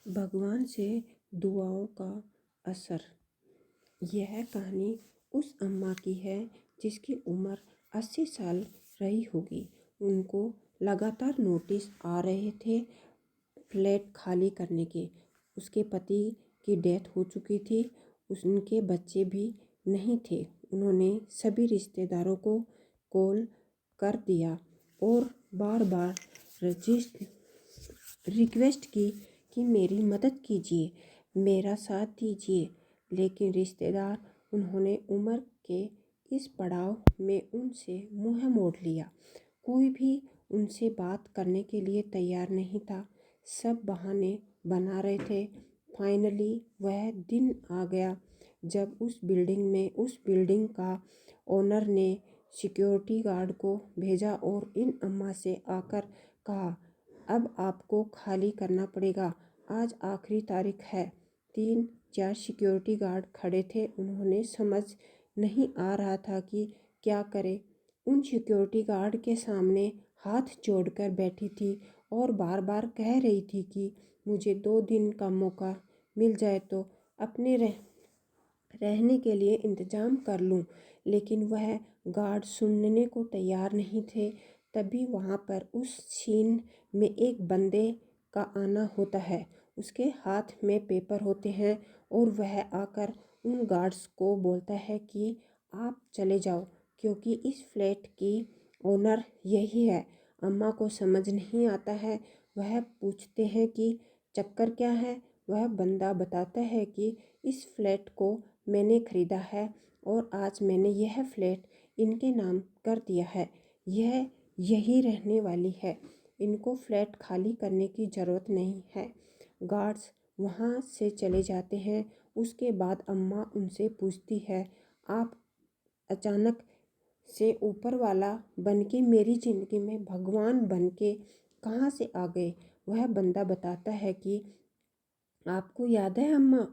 भगवान से दुआओं का असर। यह कहानी उस अम्मा की है जिसकी उम्र 80 साल रही होगी। उनको लगातार नोटिस आ रहे थे फ्लैट खाली करने के। उसके पति की डेथ हो चुकी थी, उनके बच्चे भी नहीं थे। उन्होंने सभी रिश्तेदारों को कॉल कर दिया और बार बार रिक्वेस्ट की कि मेरी मदद कीजिए, मेरा साथ दीजिए। लेकिन रिश्तेदार उन्होंने उम्र के इस पड़ाव में उनसे मुँह मोड़ लिया। कोई भी उनसे बात करने के लिए तैयार नहीं था। सब बहाने बना रहे थे। फाइनली वह दिन आ गया जब उस बिल्डिंग का ओनर ने सिक्योरिटी गार्ड को भेजा और इन अम्मा से आकर कहा, अब आपको खाली करना पड़ेगा, आज आखिरी तारीख है। 3-4 सिक्योरिटी गार्ड खड़े थे। उन्होंने समझ नहीं आ रहा था कि क्या करे। उन सिक्योरिटी गार्ड के सामने हाथ जोड़कर बैठी थी और बार बार कह रही थी कि मुझे 2 दिन का मौका मिल जाए तो अपने रहने के लिए इंतज़ाम कर लूं। लेकिन वह गार्ड सुनने को तैयार नहीं थे। तभी वहाँ पर उस सीन में एक बंदे का आना होता है। उसके हाथ में पेपर होते हैं और वह आकर उन गार्ड्स को बोलता है कि आप चले जाओ, क्योंकि इस फ्लैट की ओनर यही है। अम्मा को समझ नहीं आता है। वह पूछते हैं कि चक्कर क्या है। वह बंदा बताता है कि इस फ्लैट को मैंने ख़रीदा है और आज मैंने यह फ्लैट इनके नाम कर दिया है। यह यही रहने वाली है। इनको फ्लैट खाली करने की ज़रूरत नहीं है। गार्ड्स वहाँ से चले जाते हैं। उसके बाद अम्मा उनसे पूछती है, आप अचानक से ऊपर वाला बनके मेरी ज़िंदगी में भगवान बनके कहाँ से आ गए। वह बंदा बताता है कि आपको याद है अम्मा,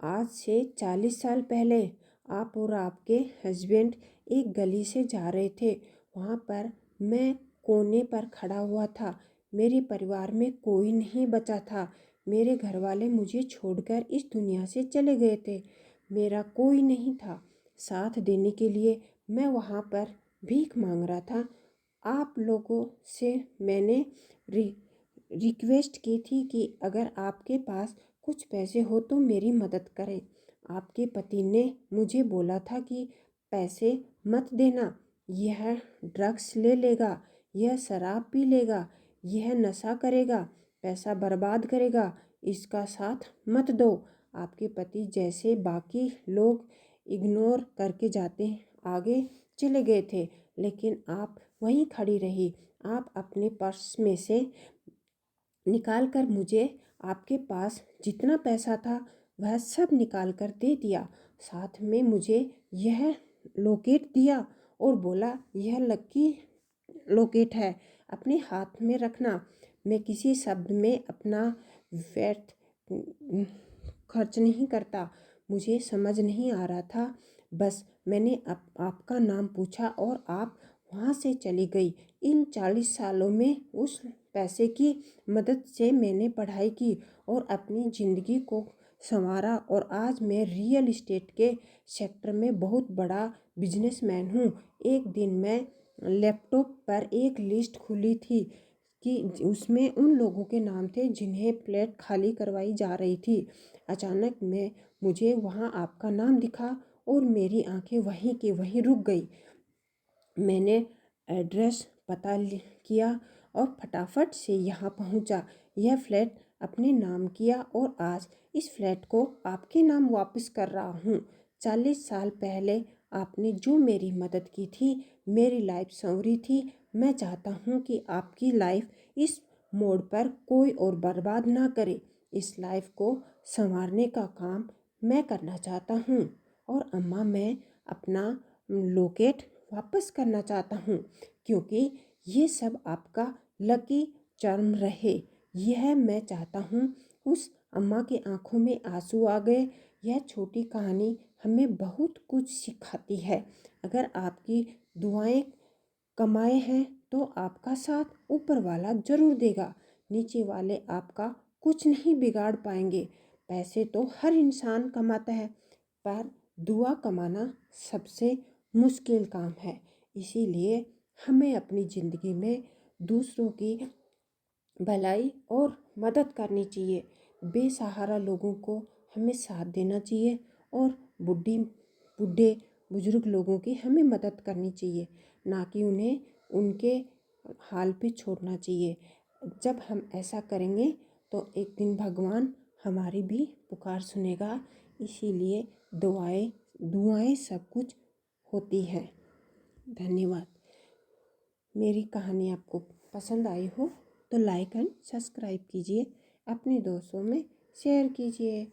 आज से 40 साल पहले आप और आपके हस्बैंड एक गली से जा रहे थे। वहाँ पर मैं कोने पर खड़ा हुआ था। मेरे परिवार में कोई नहीं बचा था। मेरे घर वाले मुझे छोड़कर इस दुनिया से चले गए थे। मेरा कोई नहीं था साथ देने के लिए। मैं वहाँ पर भीख मांग रहा था। आप लोगों से मैंने रिक्वेस्ट की थी कि अगर आपके पास कुछ पैसे हो तो मेरी मदद करें। आपके पति ने मुझे बोला था कि पैसे मत देना, यह ड्रग्स ले लेगा, यह शराब पी लेगा, यह नशा करेगा, पैसा बर्बाद करेगा, इसका साथ मत दो। आपके पति जैसे बाकी लोग इग्नोर करके जाते आगे चले गए थे, लेकिन आप वहीं खड़ी रही। आप अपने पर्स में से निकाल कर मुझे आपके पास जितना पैसा था वह सब निकाल कर दे दिया। साथ में मुझे यह लॉकेट दिया और बोला, यह लकी लॉकेट है, अपने हाथ में रखना। मैं किसी शब्द में अपना व्यर्थ खर्च नहीं करता। मुझे समझ नहीं आ रहा था। बस मैंने आपका नाम पूछा और आप वहाँ से चली गई। इन 40 सालों में उस पैसे की मदद से मैंने पढ़ाई की और अपनी ज़िंदगी को संवारा और आज मैं रियल इस्टेट के सेक्टर में बहुत बड़ा बिजनेसमैन हूँ। एक दिन मैं लैपटॉप पर एक लिस्ट खुली थी कि उसमें उन लोगों के नाम थे जिन्हें फ्लैट खाली करवाई जा रही थी। अचानक मुझे वहाँ आपका नाम दिखा और मेरी आंखें वहीं के वहीं रुक गई। मैंने एड्रेस पता किया और फटाफट से यहाँ पहुँचा। यह फ्लैट अपने नाम किया और आज इस फ्लैट को आपके नाम वापस कर रहा हूँ। 40 साल पहले आपने जो मेरी मदद की थी, मेरी लाइफ संवरी थी। मैं चाहता हूँ कि आपकी लाइफ इस मोड़ पर कोई और बर्बाद ना करे। इस लाइफ को संवारने का काम मैं करना चाहता हूँ। और अम्मा, मैं अपना लॉकेट वापस करना चाहता हूँ, क्योंकि ये सब आपका लकी चार्म रहे। यह मैं चाहता हूँ। उस अम्मा की आंखों में आंसू आ गए। यह छोटी कहानी हमें बहुत कुछ सिखाती है। अगर आपकी दुआएं कमाए हैं तो आपका साथ ऊपर वाला ज़रूर देगा। नीचे वाले आपका कुछ नहीं बिगाड़ पाएंगे। पैसे तो हर इंसान कमाता है, पर दुआ कमाना सबसे मुश्किल काम है। इसीलिए हमें अपनी ज़िंदगी में दूसरों की भलाई और मदद करनी चाहिए। बेसहारा लोगों को हमें साथ देना चाहिए और बूढ़े बुजुर्ग लोगों की हमें मदद करनी चाहिए, ना कि उन्हें उनके हाल पे छोड़ना चाहिए। जब हम ऐसा करेंगे तो एक दिन भगवान हमारी भी पुकार सुनेगा। इसीलिए दुआएं सब कुछ होती हैं। धन्यवाद। मेरी कहानी आपको पसंद आई हो तो लाइक एंड सब्सक्राइब कीजिए, अपने दोस्तों में शेयर कीजिए।